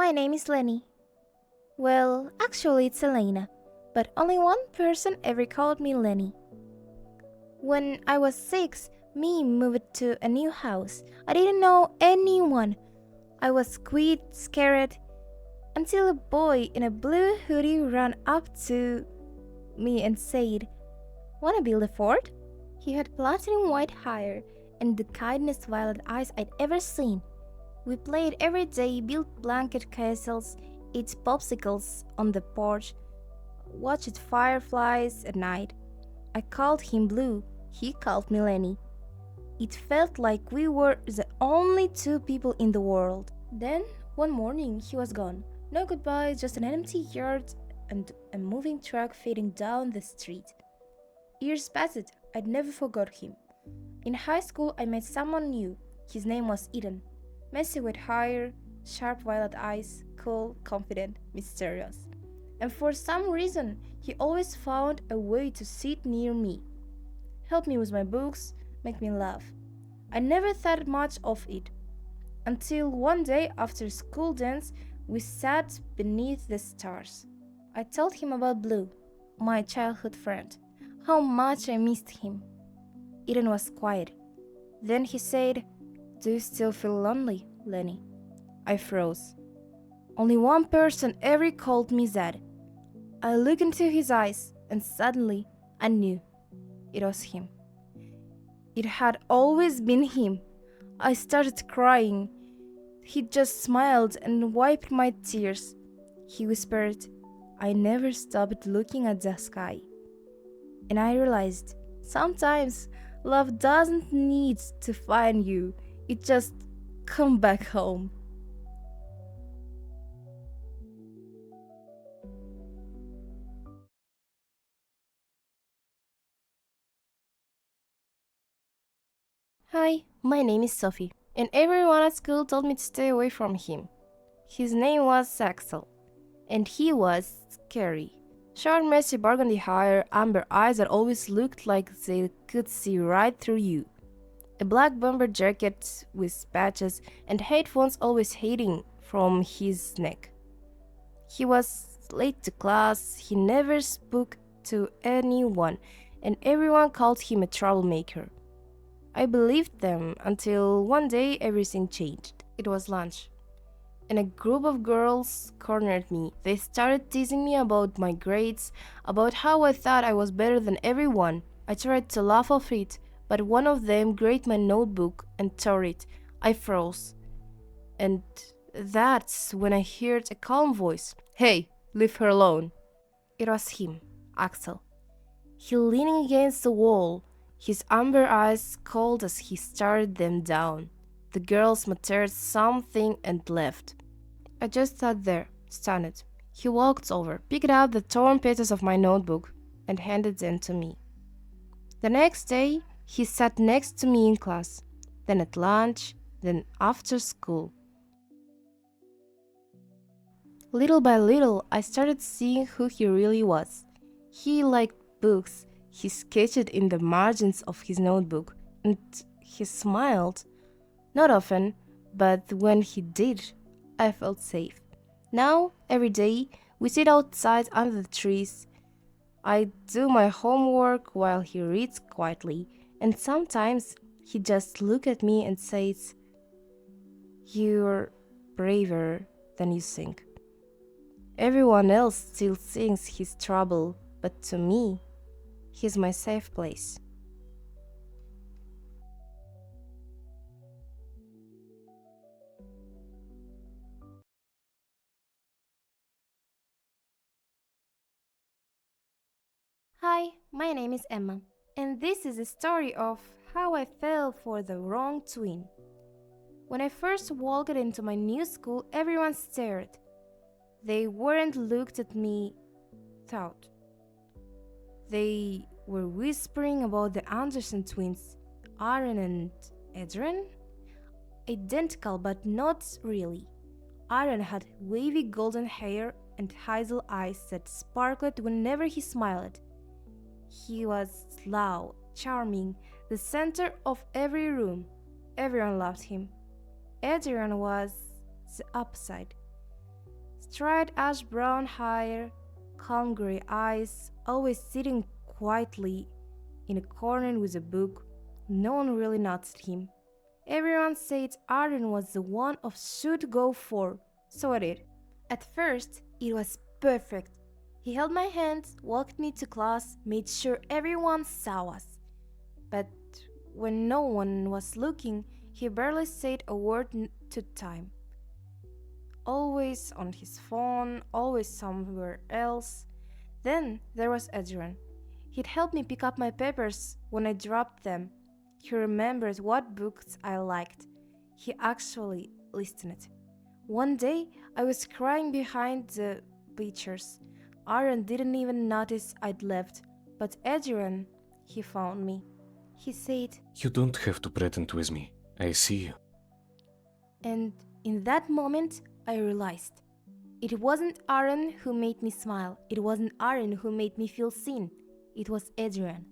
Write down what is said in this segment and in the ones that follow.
my name is Lenny. Well, actually, it's Elena, but only one person ever called me Lenny. When I was 6, me moved to a new house. I didn't know anyone. I was quite scared until a boy in a blue hoodie ran up to me and said, "Wanna build a fort?" He had platinum white hair and the kindest violet eyes I'd ever seen. We played every day, built blanket castles, ate popsicles on the porch, watched fireflies at night. I called him Blue, he called me Lenny. It felt like we were the only two people in the world. Then, one morning, he was gone. No goodbye, just an empty yard and a moving truck fading down the street. Years passed, I'd never forgot him. In high school, I met someone new. His name was Eden. Messy with hair, sharp violet eyes, cool, confident, mysterious. And for some reason, he always found a way to sit near me, help me with my books, make me laugh. I never thought much of it until one day after school dance, we sat beneath the stars. I told him about Blue, my childhood friend, how much I missed him. Eden was quiet. Then he said, "Do you still feel lonely, Lenny?" I froze. Only one person ever called me that. I looked into his eyes and suddenly I knew it was him. It had always been him. I started crying. He just smiled and wiped my tears. He whispered, "I never stopped looking at the sky." And I realized sometimes love doesn't need to find you, it just come back home. Hi, my name is Sophie, and everyone at school told me to stay away from him. His name was Axel, and he was scary. Short, messy burgundy hair, amber eyes that always looked like they could see right through you. A black bomber jacket with patches and headphones always hanging from his neck. He was late to class, he never spoke to anyone, and everyone called him a troublemaker. I believed them until one day everything changed. It was lunch, and a group of girls cornered me. They started teasing me about my grades, about how I thought I was better than everyone. I tried to laugh off it, but one of them grabbed my notebook and tore it. I froze. And that's when I heard a calm voice. "Hey, leave her alone." It was him, Axel. He leaning against the wall, his amber eyes cold as he stared them down. The girls muttered something and left. I just sat there, stunned. He walked over, picked up the torn pages of my notebook, and handed them to me. The next day, he sat next to me in class, then at lunch, then after school. Little by little, I started seeing who he really was. He liked books. He sketched in the margins of his notebook, and he smiled. Not often, but when he did, I felt safe. Now, every day, we sit outside under the trees. I do my homework while he reads quietly, and sometimes he just looks at me and says, "You're braver than you think." Everyone else still thinks he's trouble, but to me, he's my safe place. Hi, my name is Emma, and this is a story of how I fell for the wrong twin. When I first walked into my new school, everyone stared. They weren't looked at me, thought. They were whispering about the Anderson twins, Aaron and Adrian. Identical, but not really. Aaron had wavy golden hair and hazel eyes that sparkled whenever he smiled. He was loud, charming, the center of every room. Everyone loved him. Adrian was the opposite. Straight ash brown hair, calm grey eyes, always sitting quietly in a corner with a book. No one really noticed him. Everyone said Aaron was the one I should go for, so I did. At first, it was perfect. He held my hand, walked me to class, made sure everyone saw us. But when no one was looking, he barely said a word to time. Always on his phone, always somewhere else. Then there was Adrian. He'd help me pick up my papers when I dropped them. He remembered what books I liked. He actually listened. One day, I was crying behind the bleachers. Aaron didn't even notice I'd left, but Adrian, he found me. He said, You don't have to pretend with me. I see you. and in that moment, I realized. It wasn't Aaron who made me smile. It wasn't Aaron who made me feel seen. It was Adrian.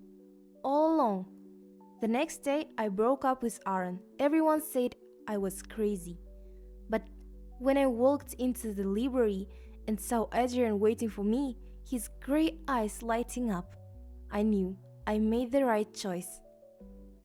All along. The next day, I broke up with Aaron. Everyone said I was crazy. But when I walked into the library and saw Adrian waiting for me, his gray eyes lighting up, I knew I made the right choice.